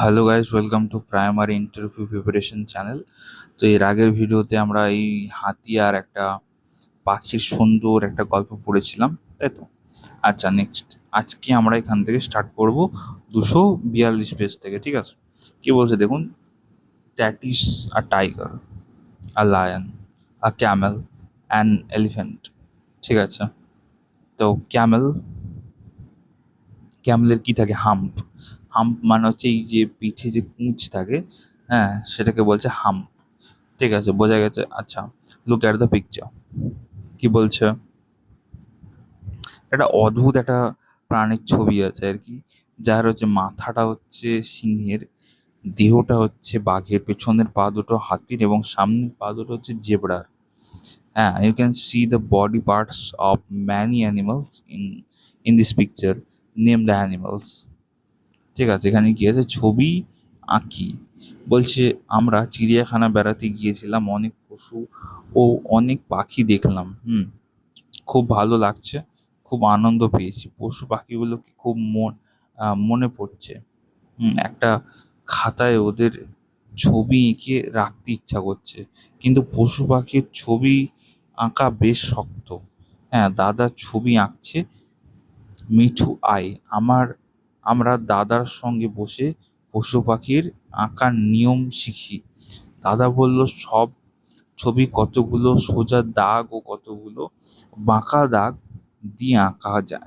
Hello guys, welcome to primary interview preparation channel. তো এর আগের ভিডিওতে আমরা এই হাতি আর একটা পাখির সুন্দর একটা গল্প পড়েছিলাম, তাই তো? আচ্ছা, নেক্সট আজকে আমরা এখান থেকে স্টার্ট করব 242 পেজ থেকে, ঠিক আছে? কি বলছে দেখুন: that is a tiger, a lion, a Camel, an elephant. ঠিক আছে? তো ক্যামেলের কি থাকে? হাম্প। হাম্প মানে হচ্ছে এই যে পিঠে যে কুঁচ থাকে, হ্যাঁ, সেটাকে বলছে হাম্প। ঠিক আছে, বোঝা গেছে? আচ্ছা, লুক অ্যাট দ্য পিকচার। কি বলছে? একটা অদ্ভুত একটা প্রাণীর ছবি আছে আর কি, যার হচ্ছে মাথাটা হচ্ছে সিংহের, দেহটা হচ্ছে বাঘের, পেছনের পা দুটো হাতির এবং সামনের পা দুটো হচ্ছে জেব্রার। হ্যাঁ, you can see the body parts of many animals in this picture. Name the animals. ঠিক আছে, এখানে কি আছে? ছবি আঁকি। বলছে আমরা চিড়িয়াখানা বেড়াতে গিয়েছিলাম, অনেক পশু ও অনেক পাখি দেখলাম। খুব ভালো লাগছে, খুব আনন্দ পেয়েছি। পশু পাখিগুলোকে খুব মনে পড়ছে। একটা খাতায় ওদের ছবি এঁকে রাখতে ইচ্ছা করছে, কিন্তু পশু পাখির ছবি আঁকা বেশ শক্ত। হ্যাঁ, দাদা ছবি আঁকছে। মিঠু আয় আমার আমরা দাদার সঙ্গে বসে পশু পাখির আঁকার নিয়ম শিখি। দাদা বলল, সব ছবি কতগুলো সোজা দাগ ও কতগুলো বাঁকা দাগ দিয়ে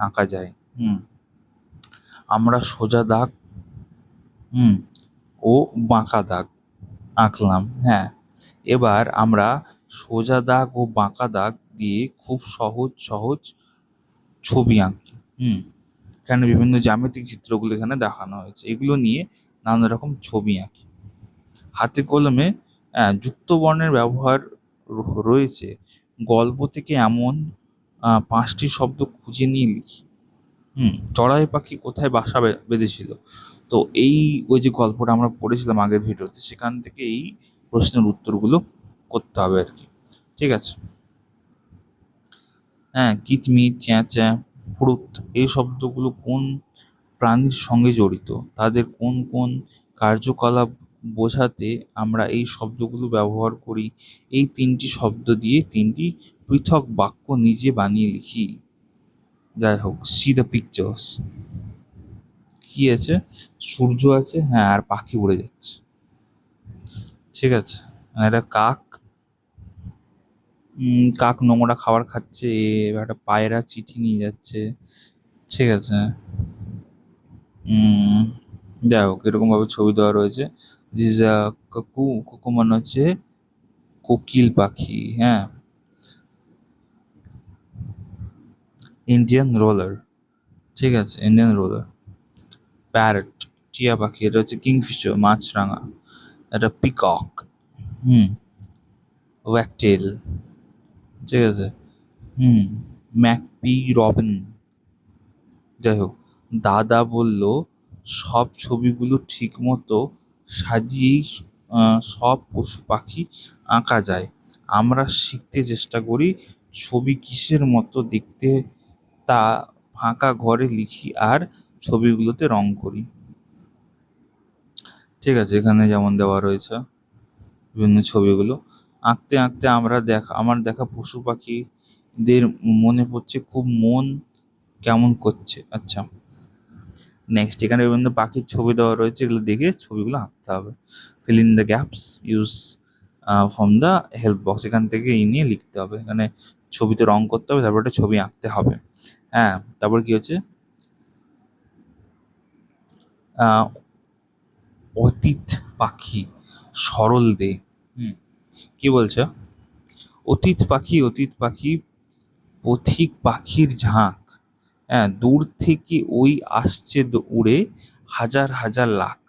আঁকা যায়। হুম আমরা সোজা দাগ হুম ও বাঁকা দাগ আঁকলাম। হ্যাঁ, এবার আমরা সোজা দাগ ও বাঁকা দাগ দিয়ে খুব সহজ সহজ ছবি আঁকি। এখানে বিভিন্ন জ্যামিতিক চিত্রগুলো এখানে দেখানো হয়েছে, এগুলো নিয়ে নানা রকম ছবি আঁকি। হাতে কলমে যুক্ত বর্ণের ব্যবহার রয়েছে। গল্প থেকে এমন 5টি শব্দ খুঁজে নিয়ে লিখি। চড়াই পাখি কোথায় বাসা বেঁধেছিল? তো ওই যে গল্পটা আমরা পড়েছিলাম আগের ভিডিওতে, সেখান থেকে এই প্রশ্নের উত্তরগুলো করতে হবে আর কি। ঠিক আছে? হ্যাঁ, কিচমিচ, চ্যাঁচ্যাঁ, ফুরুত, এই শব্দগুলো কোন প্রাণীর সঙ্গে জড়িত? তাদের কোন কোন কার্যকলাপ বোঝাতে আমরা এই শব্দগুলো ব্যবহার করি? এই 3টি শব্দ দিয়ে 3টি পৃথক বাক্য নিজে বানিয়ে লিখি। যাই হোক, সি দ্য পিকচার্স। কি আছে? সূর্য আছে, হ্যাঁ, আর পাখি উড়ে যাচ্ছে। ঠিক আছে, আর একটা কাক, কাক নোংরা খাবার খাচ্ছে। একটা পায়রা চিঠি নিয়ে যাচ্ছে। ঠিক আছে। উম যাই হোক, এরকম ভাবে ছবি দেওয়া রয়েছে। দিস ইজ কাকু। কুকু মানে হচ্ছে কোকিল পাখি। হ্যাঁ, ইন্ডিয়ান রোলার। ঠিক আছে, ইন্ডিয়ান রোলার। প্যারট, টিয়া পাখি, এটা হচ্ছে কিংফিশার, মাছরাঙা। এটা পিকক। হুম ওয়াকটেল। ঠিক আছে। হুম ম্যাকপি, রবিন। যাই হোক, দাদা বলল সব ছবিগুলো ঠিক মতো সাজিয়েই সব পশু পাখি আঁকা যায়। আমরা শিখতে চেষ্টা করি ছবি কিসের মতো দেখতে তা ফাঁকা ঘরে লিখি আর ছবিগুলোতে রং করি। ঠিক আছে, এখানে যেমন দেওয়া রয়েছে বিভিন্ন ছবিগুলো। আঁকতে আঁকতে আমার দেখা পশু পাখিদের মনে পড়ছে, খুব মন কেমন করছে। আচ্ছা, নেক্সট এখানে বিভিন্ন পাখির ছবি দেওয়া রয়েছে, এগুলো দেখে ছবিগুলো আঁকতে হবে। Fill in the gaps, use from the help box. এখান থেকে এই নিয়ে লিখতে হবে। এখানে ছবিতে রং করতে হবে, তারপর একটা ছবি আঁকতে হবে। হ্যাঁ, তারপর কি হচ্ছে? আহ, অতীত পাখি, সরল দে। হুম কি বলছে? অতীত পাখি, পথিক পাখির ঝাঁক। হ্যাঁ, দূর থেকে ওই আসছে উড়ে, হাজার হাজার লাখ।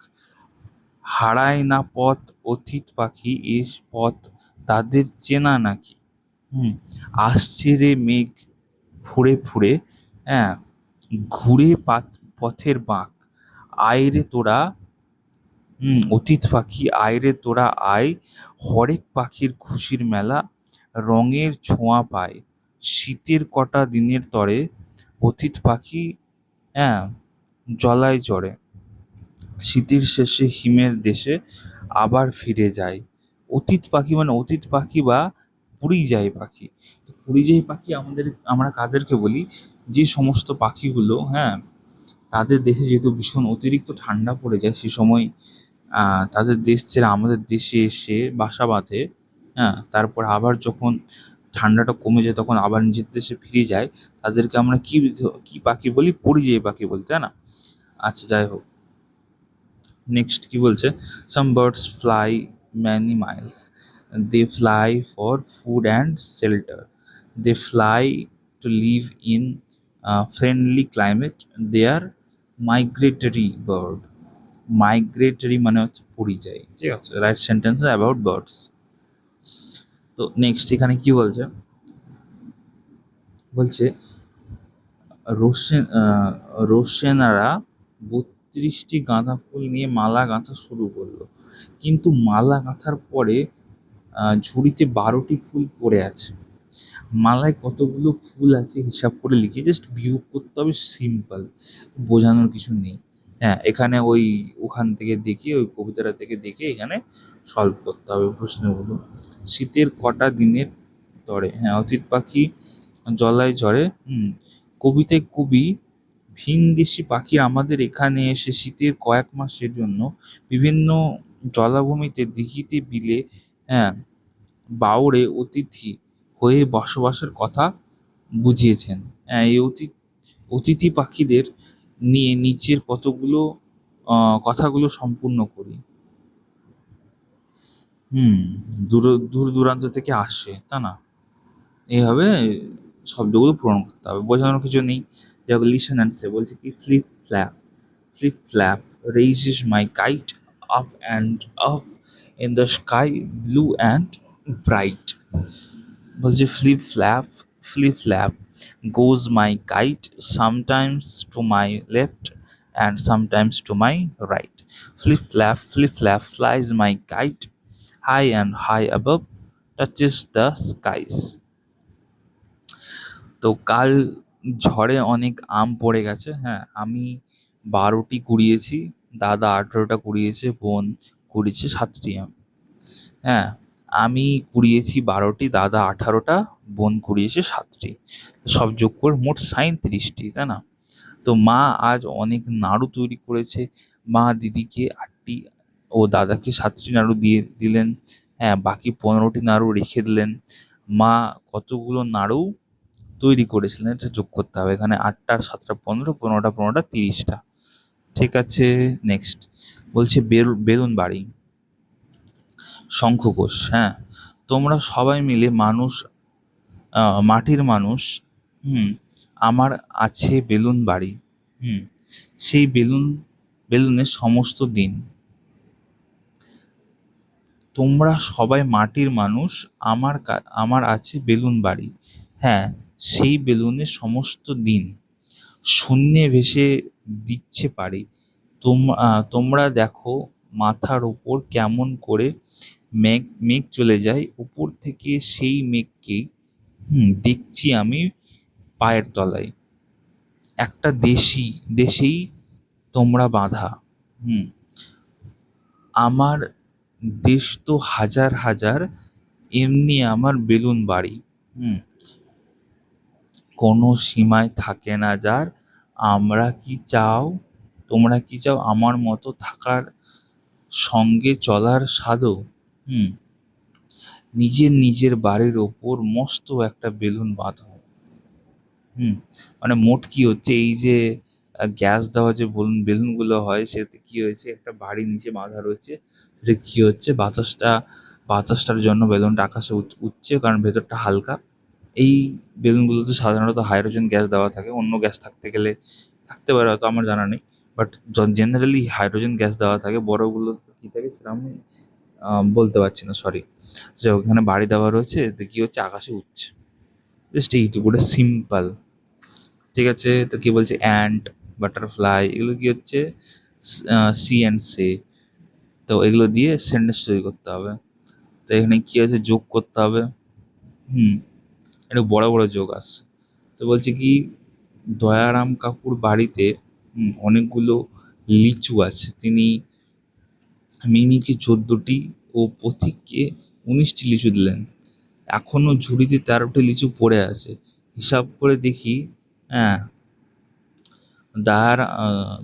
হারায় না পথ অতীত পাখি, এ পথ তাদের চেনা নাকি? হুম আসছে রে মেঘ ফুঁড়ে ফুঁড়ে, হ্যাঁ, ঘুরে পথের বাঁক। আয় রে তোরা, অতীত পাখি আয় রে তোরা আয়, হরেক পাখির খুশির মেলা, রঙের ছোঁয়া পায় শীতের কটা দিনের তরে, অতীত পাখি, হ্যাঁ, জলায় চড়ে। শীতের শেষে হিমের দেশে আবার ফিরে যায়। অতীত পাখি মানে অতীত পাখি বা পরিযায়ী পাখি। তো পরিযায়ী পাখি আমরা কাদেরকে বলি? যে সমস্ত পাখিগুলো, হ্যাঁ, তাদের দেশে যেহেতু ভীষণ অতিরিক্ত ঠান্ডা পড়ে যায়, সে সময় তাদের দেশ ছেড়ে আমাদের দেশে এসে বাসা বাঁধে। হ্যাঁ, তারপর আবার যখন ঠান্ডাটা কমে যায় তখন আবার নিজের দেশে ফিরে যায়। তাদেরকে আমরা কি পাখি বলি? পরিযায়ী পাখি বলি, তাই না? আচ্ছা, যাই হোক। নেক্সট কি বলছে? Some birds fly many miles, they fly for food and shelter, they fly to live in friendly climate, they are migratory bird. Migratory মানে হচ্ছে পরিযায়ী, ঠিক আছে? Right sentence about birds. তো নেক্সট এখানে কি বলছে? বলছে রোশেনারা ৩২টি গাঁদা ফুল নিয়ে মালা গাঁথা শুরু করলো, কিন্তু মালা গাঁথার পরে ঝুড়িতে ১২টি ফুল পড়ে আছে। মালায় কতগুলো ফুল আছে হিসাব করে লিখে জাস্ট বিয়োগ করতে হবে, সিম্পল, বোঝানোর কিছু নেই। হ্যাঁ, এখানে ওখান থেকে দেখে, ওই কবিতাটা থেকে দেখে এখানে সলভ করতে হবে প্রশ্নগুলো। শীতের কটা দিনের তরে, হ্যাঁ, অতীত পাখি জলায় ঝরে। কবিতায় কবি ভিনদেশি পাখি আমাদের এখানে এসে শীতের কয়েক মাসের জন্য বিভিন্ন জলাভূমিতে, দিঘিতে, বিলে, হ্যাঁ, বাউড়ে অতিথি হয়ে বসবাসের কথা বুঝিয়েছেন। এই অতিথি পাখিদের নিয়ে নিচের কতগুলো কথাগুলো সম্পূর্ণ করি। হুম দূর দূর দূরান্ত থেকে আসে, তা না? এইভাবে শব্দগুলো পূরণ করতে হবে, বোঝানোর কিছু নেই। যেমন লিসেন অ্যান্ড সে বলছে কি, flip flap raises my kite up and up in the sky, blue and bright. বলছে flip flap goes my kite, sometimes to my left and sometimes to my right. Flip flap flies my kite high and high above, touches the skies. তো কাল ঝড়ে অনেক আম পড়ে গেছে। হ্যাঁ, আমি ১২টি কুড়িয়েছি, দাদা ১৮টা কুড়িয়েছে, বোন কুড়িয়েছে ৭টি আম। হ্যাঁ, আমি কুড়িয়েছি ১২টি, দাদা ১৮টা, বোন কুড়িয়েছে ৭টি। সব যোগ করে মোট ৩৭টি, তাই না? তো মা আজ অনেক নাড়ু তৈরি করেছে। মা দিদিকে ৮টি ও দাদাকে ৭টি নাড়ু দিয়ে দিলেন। হ্যাঁ, বাকি ১৫টি নাড়ু রেখে দিলেন। মা কতগুলো নাড়ু তৈরি করেছিলেন এটা যোগ করতে হবে। এখানে ৮টা আর ৭টা ১৫, ১৫টা ১৫টা ৩০টা। ঠিক আছে, নেক্সট বলছে বেলুন বাড়ি, শঙ্খঘোষ। হ্যাঁ, তোমরা সবাই মিলে মাটির মানুষ। হুম আমার আছে বেলুন বাড়ি। হুম সেই বেলুনের সমস্ত দিন। তোমরা সবাই মাটির মানুষ, আমার আছে বেলুন বাড়ি। হ্যাঁ, সেই বেলুনের সমস্ত দিন শূন্যে ভেসে দিচ্ছে পারি। তোমরা দেখো মাথার ওপর কেমন করে মেঘ মেঘ চলে যায়, উপর থেকে সেই মেঘকেই দেখছি আমি পায়ের তলায়। একটা দেশেই তোমরা বাঁধা। হুম আমার দেশ তো হাজার হাজার, এমনি আমার বেলুন বাড়ি। হুম কোনো সীমায় থাকে না যার। তোমরা কি চাও আমার মতো থাকার, সঙ্গে চলার সাধও? হুম নিজের বাড়ির ওপর মস্ত একটা বেলুন বাঁধো। মানে মোট কি হচ্ছে, এই যে গ্যাস দেওয়া যে বেলুনগুলো হয়, সেটাতে কি হয়েছে, একটা বাড়ির নিচে বাঁধা রয়েছে। সেটা কি হচ্ছে, বাতাসটার জন্য বেলুনটা আকাশে উঠছে, কারণ ভেতরটা হালকা। এই বেলুনগুলোতে সাধারণত হাইড্রোজেন গ্যাস দেওয়া থাকে, অন্য গ্যাস থাকতে পারে হয়তো, আমার জানা নেই। বাট জেনারেলি হাইড্রোজেন গ্যাস দেওয়া থাকে। বড়গুলো কি থাকে সেটা আমি বলতে পারছি না, সরি। যে ওখানে বাড়ি দেওয়া রয়েছে, এতে কি হচ্ছে, আকাশে উঠছে। জাস্ট এইটুকুটা সিম্পল। ঠিক আছে, তো কি বলছে, অ্যান্ট, বাটারফ্লাই, এগুলো কি হচ্ছে, সি অ্যান্ড সে। তো এগুলো দিয়ে সেন্টেন্স তৈরি করতে হবে। তো এখানে কি আছে, যোগ করতে হবে। হুম একটু বড় বড় যোগ আসছে। তো বলছে কি, দয়ারাম কাকুর বাড়িতে অনেকগুলো লিচু আছে, তিনি মিমিকে 14টি ও পথিককে 19টি লিচু দিলেন। এখনো ঝুড়িতে 13টি লিচু পড়ে আছে। হিসাব করে দেখি, হ্যাঁ,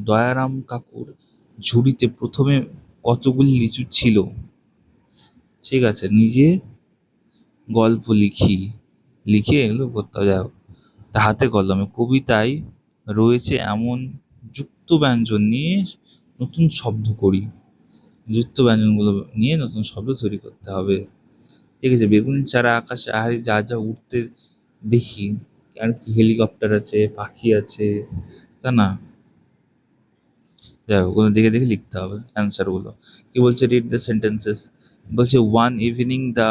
দয়ারাম কাকুর ঝুড়িতে প্রথমে কতগুলি লিচু ছিল। ঠিক আছে, নিজে গল্প লিখে এগুলো করতে হবে। যাই হোক, তা হাতে কলমে কবিতায় রয়েছে এমন যুক্ত ব্যঞ্জন নিয়ে নতুন শব্দ করি। যুক্ত ব্যঞ্জনগুলো নিয়ে নতুন শব্দ তৈরি করতে হবে। ঠিক আছে, বেগুনি চারা আকাশে আহারে যা যা উঠতে দেখি, আর কি হেলিকপ্টার আছে, পাখি আছে, তা না? যাই হোক, ওগুলো দেখে দেখে লিখতে হবে অ্যান্সার গুলো। কি বলছে, রিড দ্য সেন্টেন্সেস। বলছে, one evening the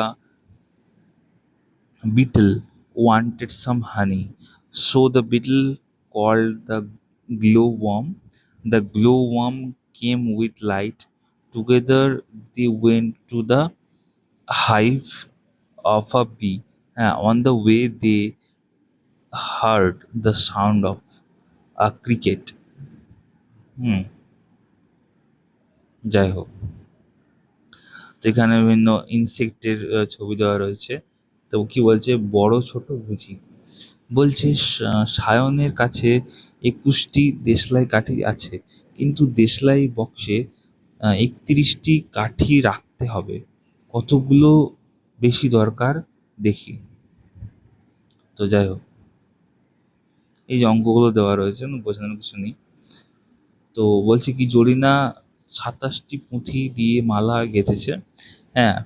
beetle wanted some honey, so the beetle called the glowworm. The glowworm came with light. Together they went to the hive of a bee. On the way, they heard the sound of a cricket. হুম, যাই হোক, তো এখানে বিভিন্ন ইনসেক্টের ছবি দেওয়া রয়েছে। তো কি বলছে, বড় ছোট বুঝি। বলছে, সায়নের কাছে 21টি দেশলাই কাঠি আছে, কিন্তু দেশলাই বক্সে 31টি কাঠি রাখতে হবে। কতগুলো বেশি দরকার দেখি। তো যাই হোক, এই যে অঙ্কগুলো দেওয়া রয়েছে, বোঝানোর কিছু নেই। তো বলছে কি, জরিনা 27টি পুঁথি দিয়ে মালা গেঁথেছে। হ্যাঁ,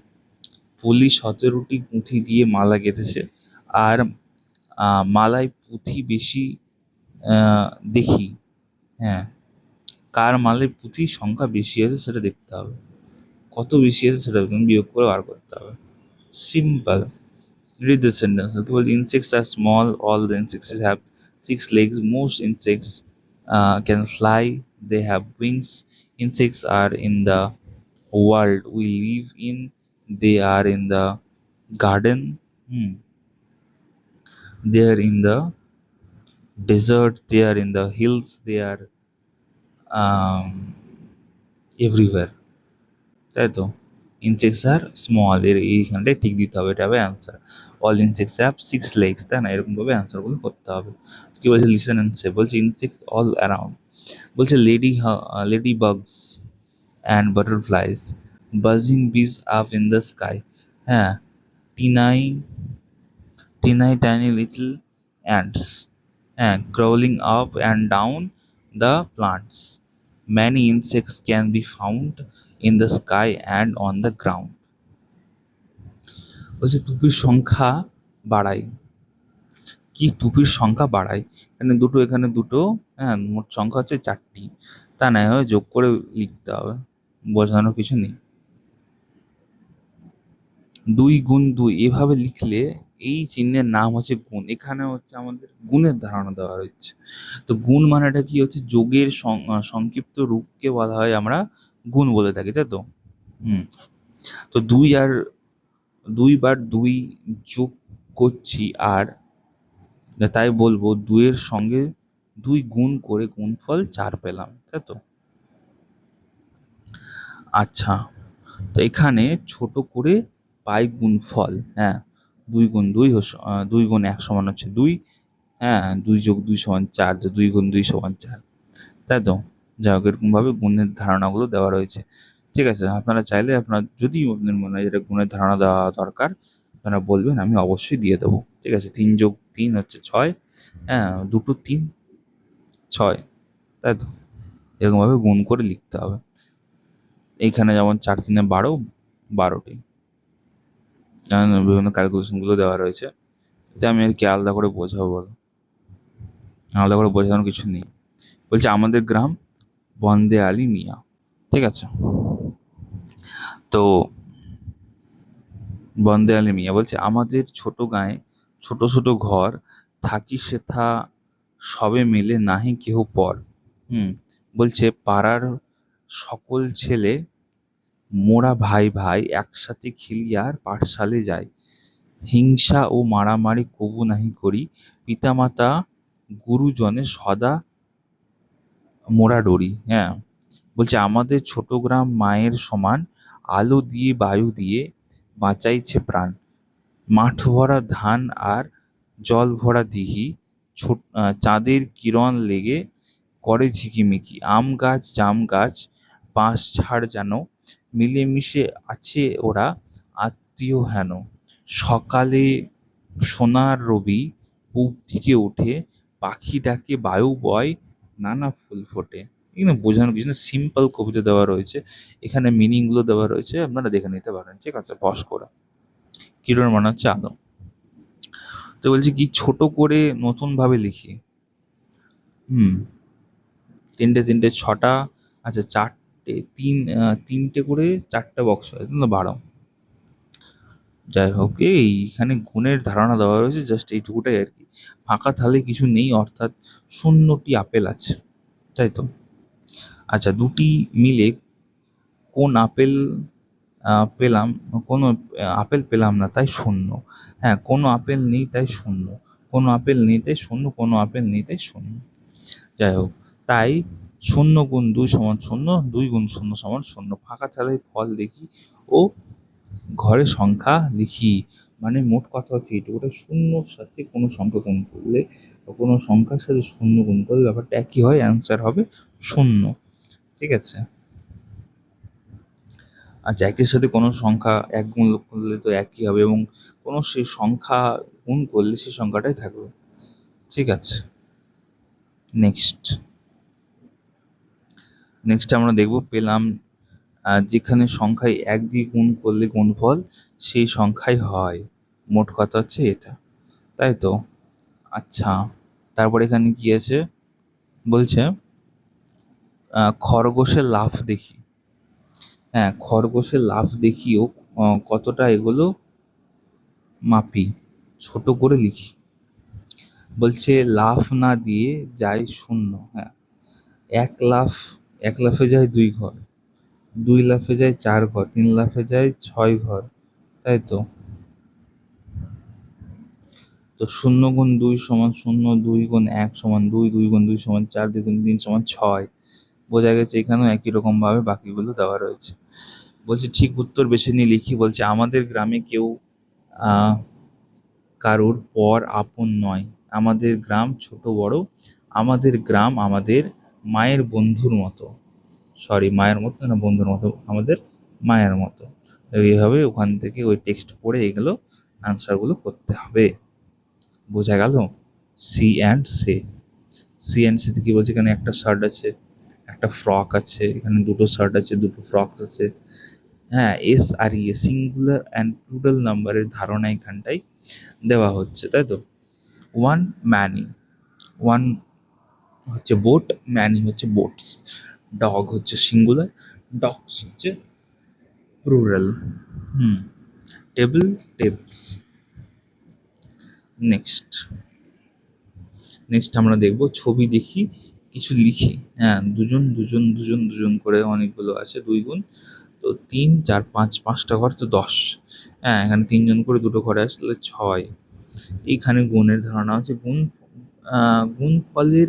পলি 17টি পুঁথি দিয়ে মালা গেঁথেছে। আর মালায় পুঁথি বেশি দেখি। হ্যাঁ, কার মালায় পুঁথির সংখ্যা বেশি আছে সেটা দেখতে হবে। কত বেশি আছে সেটা বিয়োগ করে বার করতে হবে। Simple. Read the sentence. Okay, well, insects are small. All the insects have 6 legs. Most insects can fly. They have wings. Insects are in the world we live in. They are in the garden. They are in the desert. They are in the hills. They are um, everywhere. তাই তো, insects আর small, এইখানটায় ঠিক দিতে হবে, এটা হবে answer. All insects have 6 legs, তাই না? এরকমভাবে অ্যান্সারগুলো করতে হবে। কি বলছে, লিসেন অ্যান্ড সে। বলছে, ইনসেক্টস অল অ্যারাউন্ড। বলছে, লেডি বাগস অ্যান্ড বাটারফ্লাইজ, বাজিং বিজ আপ ইন দ্য স্কাই। হ্যাঁ, টিনাই tiny little ants, crawling up and down the plants. Many insects can be found in the sky and on the ground. বলছে, টুপির সংখ্যা বাড়াই। কি টুপির সংখ্যা বাড়াই? এখানে দুটো, এখানে দুটো, হ্যাঁ, মোট সংখ্যা হচ্ছে 4টি। তা না হয় যোগ করে লিখতে হবে, বোঝানোর কিছু নেই। 2 গুণ 2 এভাবে লিখলে এই চিহ্নের নাম হচ্ছে গুণ। এখানে হচ্ছে আমাদের গুণের ধারণা দেওয়া হচ্ছে। তো গুণ মানেটা কি হচ্ছে, যোগের সংক্ষিপ্ত রূপকে বলা হয় আমরা গুণ বলে থাকি, তাই তো? তো 2 বার 2 যোগ করছি, আর তাই বলবো 2-এর সঙ্গে 2 গুণ করে গুণফল 4 পেলাম, তাই তো? আচ্ছা, তো এখানে ছোট করে পাই গুণফল। হ্যাঁ, 2 গুণ 1 সমান হচ্ছে 2। হ্যাঁ, 2+2 = 4, তো 2 গুণ 2 = 4, তাই তো? যাই হোক, এরকমভাবে গুণের ধারণাগুলো দেওয়া রয়েছে। ঠিক আছে, আপনারা চাইলে, যদি আপনাদের মনে হয় যেটা গুণের ধারণা দেওয়া দরকার, আপনারা বলবেন, আমি অবশ্যই দিয়ে দেবো। ঠিক আছে, 3+3 হচ্ছে 6। হ্যাঁ, 2 × 3 = 6, তাই তো? এরকমভাবে গুণ করে লিখতে হবে। এইখানে যেমন 4×3 = 12, 12টি বিভিন্ন ক্যালকুলেশনগুলো দেওয়া রয়েছে। এটা আমি আর কি আলাদা করে বোঝাবো বলো? আলাদা করে বোঝানোর কিছু নেই। বলছে, আমাদের গ্রাম বন্দে আলী মিয়া। ঠিক আছে, তো বন্দে আলী মিয়া বলছে, আমাদের ছোট গাঁয়ে ছোট ছোট ঘর, থাকি সেথা সবে মিলে নাহি কেহ পর। বলছে, পাড়ার সকল ছেলে মোরা ভাই ভাই একসাথে খেলিয়া পাঠশালে যাই। হিংসা ও মারামারি কবু নাহি করি। পিতামাতা গুরুজনে সদা মোরা ডরি। হ্যাঁ, বলছে আমাদের ছোট গ্রাম মায়ের সমান, আলো দিয়ে বায়ু দিয়ে বাঁচাইছে প্রাণ। মাঠ ভরা ধান আর জল ভরা দিঘি, চাঁদের কিরণ লেগে করে ঝিকিমিকি। আম গাছ জাম গাছ বাঁশ ঝাড় যেন মিলেমিশে আছে ওরা, আত্মীয় হেন। সকালে সোনার রবি পূব দিকে ওঠে, পাখি ডাকে বায়ু বয়, নানা ফুল ফোটে। এখানে বোঝানোর কিছু না, সিম্পল কবিতা দেওয়া রয়েছে, এখানে মিনিংগুলো দেওয়া রয়েছে, আপনারা দেখে নিতে পারেন। ঠিক আছে, পজ করে। কিরণ মানে হচ্ছে আলো। তো বলছি কি ছোট করে নতুন ভাবে লিখি। হুম, তিনটে তিনটে ছটা, আচ্ছা চারটে, তিনটে করে চারটে বক্স হয়, তাহলে 12। যাই হোক, এইখানে গুণের ধারণা দেওয়া রয়েছে, জাস্ট এইটুকুটাই আর কি। ফাঁকা থালে কিছু নেই, অর্থাৎ শূন্যটি আপেল আছে, তাই তো। আচ্ছা, দুটি মিলে কোন আপেল পেলাম, কোনো আপেল পেলাম না তাই শূন্য। হ্যাঁ, কোনো আপেল নেই তাই শূন্য, কোনো আপেল নেই তাই শূন্য, কোনো আপেল নেই তাই শূন্য। যাই হোক, তাই 0 গুণ 2 সমান 0, 2 গুণ 0 সমান 0। ফাঁকা থালায় ফল দেখি ও ঘরে সংখ্যা লিখি। মানে মোট কথা হচ্ছে এইটুকুটা, শূন্যর সাথে কোনো সংখ্যা গুণ করলে বা কোনো সংখ্যার সাথে শূন্য গুণ করলে ব্যাপারটা একই হয়, অ্যান্সার হবে 0। ঠিক আছে। আচ্ছা, একের সাথে কোনো সংখ্যা এক গুণ করলে তো একই হবে, এবং কোনো সেই সংখ্যা গুণ করলে সেই সংখ্যাটাই থাকবে। ঠিক আছে, নেক্সট নেক্সট আমরা দেখব পেলাম, যেখানে সংখ্যায় এক দিয়ে গুণ করলে গুণফল সেই সংখ্যাই হয়। মোট কথা হচ্ছে এটা, তাই তো। আচ্ছা, তারপর এখানে কি আছে বলছে, খরগোশের লাফ দেখি। হ্যাঁ, খরগোশের লাফ দেখিও কতটা এগুলো মাপি, ছোট করে লিখি। বলছে লাফ না দিয়ে যায় 0। হ্যাঁ, এক লাফ, এক লাফে যায় 2 ঘর, 2 লাফে যায় 4 ঘর, 3 লাফে যায় 6 ঘর, তাই তো। তো 0 গুণ 2 সমান 0, 2 গুণ 1 সমান 2, 2 গুণ 2 সমান 4, 2 গুণ 3 সমান 6। বোঝা গেছে এখানেও একই রকম ভাবে বাকিগুলো দেওয়া রয়েছে। বলছে ঠিক উত্তর বেছে নিয়ে লিখি। বলছে আমাদের গ্রামে কেউ আহ কারোর পর আপন নয়, আমাদের গ্রাম ছোট বড়, আমাদের গ্রাম আমাদের মায়ের বন্ধুর মতো। সরি, মায়ের মতো না, বন্ধুর মতো, আমাদের মায়ের মতো। এইভাবে ওখান থেকে ওই টেক্সট পড়ে এগুলো আনসারগুলো করতে হবে। বোঝা গেল? See and say. See and সিতে কি বলছে, এখানে একটা শার্ট আছে, একটা ফ্রক আছে, এখানে দুটো শার্ট আছে, দুটো ফ্রক আছে। হ্যাঁ, S R E singular and plural নাম্বারের ধারণা এখানটাই দেওয়া হচ্ছে, তাই তো। ওয়ান ম্যানি, ওয়ান হচ্ছে বোট, ম্যানি হচ্ছে বোটস, ডগ হচ্ছে সিঙ্গুলার, ডগস হচ্ছে plural. Hmm, table, tables. Next next আমরা দেখব ছবি দেখি কিছু লিখি। হ্যাঁ, দুজন দুজন দুজন দুজন করে অনেকগুলো আছে, 2 গুণ, তো 3 4 5, 5টা ঘর তো 10। হ্যাঁ, এখানে 3জন করে দুটো ঘরে আসলে 6। এইখানে গুণের ধারণা আছে, গুণফলের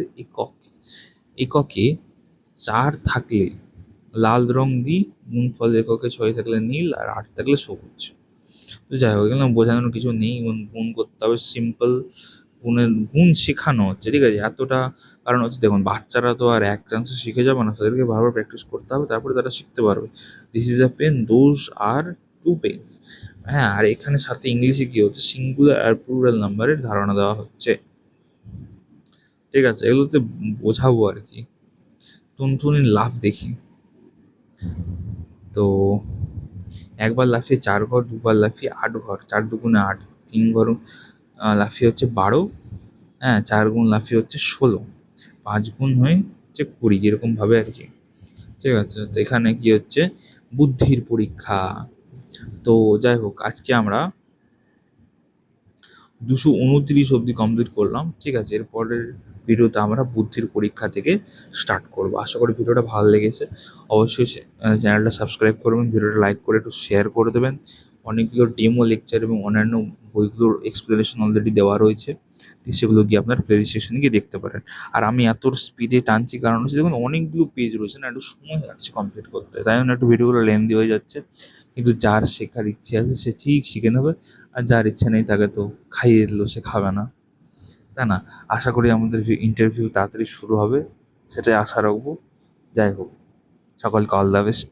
এককে 4 থাকলে লাল রং দিই, গুণফল এককে 6 থাকলে নীল, আর 8 থাকলে সবুজ। তো যাই হোক, এগুলো বোঝানোর কিছু নেই, গুণ করতে হবে সিম্পল। গুণ শেখানো হচ্ছে, ঠিক আছে, এতটা। কারণ হচ্ছে দেখুন, বাচ্চারা তো আর এক চান্সে শিখে যাবে না, তাদেরকে বারবার প্র্যাকটিস করতে হবে, তারপরে তারা শিখতে পারবে। This is a pen, those are 2 pens. হ্যাঁ, আর এখানে সাথে ইংলিশে কি হচ্ছে, সিঙ্গুলার আর প্লুরাল নাম্বারের ধারণা দেওয়া হচ্ছে। ঠিক আছে, এগুলোতে বোঝাবো আর কি। টুনটুনির লাফ দেখি। তো একবার লাফিয়ে 4 ঘর, দুবার লাফিয়ে 8 ঘর, 4 দুগুণে 8, 3 ঘর লাফিয়ে হচ্ছে 12। হ্যাঁ, 4 গুণ লাফিয়ে হচ্ছে 16, 5 গুণ হয়ে হচ্ছে 20, এরকম ভাবে আর কি। ঠিক আছে, তো এখানে কি হচ্ছে, বুদ্ধির পরীক্ষা। তো যাই হোক, আজকে আমরা 229 অবধি কমপ্লিট করলাম। ঠিক আছে, এরপরের ভিডিওতে আমরা বুদ্ধির পরীক্ষা থেকে স্টার্ট করবো। আশা করি ভিডিওটা ভালো লেগেছে। অবশ্যই চ্যানেলটা সাবস্ক্রাইব করবেন, ভিডিওটা লাইক করে একটু শেয়ার করে দেবেন। অনেকগুলো ডেমো লেকচার এবং অন্যান্য বইগুলোর এক্সপ্লেনেশন অলরেডি দেওয়া রয়েছে, সেগুলো গিয়ে আপনার প্লে স্টেশনে গিয়ে দেখতে পারেন। আর আমি এত স্পিডে টানছি কারণ হচ্ছে দেখুন অনেকগুলো পেজ রয়েছে না, একটু সময় লাগছে কমপ্লিট করতে, তাই জন্য একটু ভিডিওগুলো লেন্দি হয়ে যাচ্ছে। কিন্তু যার শেখার ইচ্ছে আছে সে ঠিক শিখে নেবে, আর যার ইচ্ছা নেই তাকে তো খাইয়ে দিলেও সে খাবে না, তাই না? আশা করি আমাদের ইন্টারভিউ তাড়াতাড়ি শুরু হবে, সেটাই আশা রাখবো। যাই হোক, সকলকে অল দ্য বেস্ট।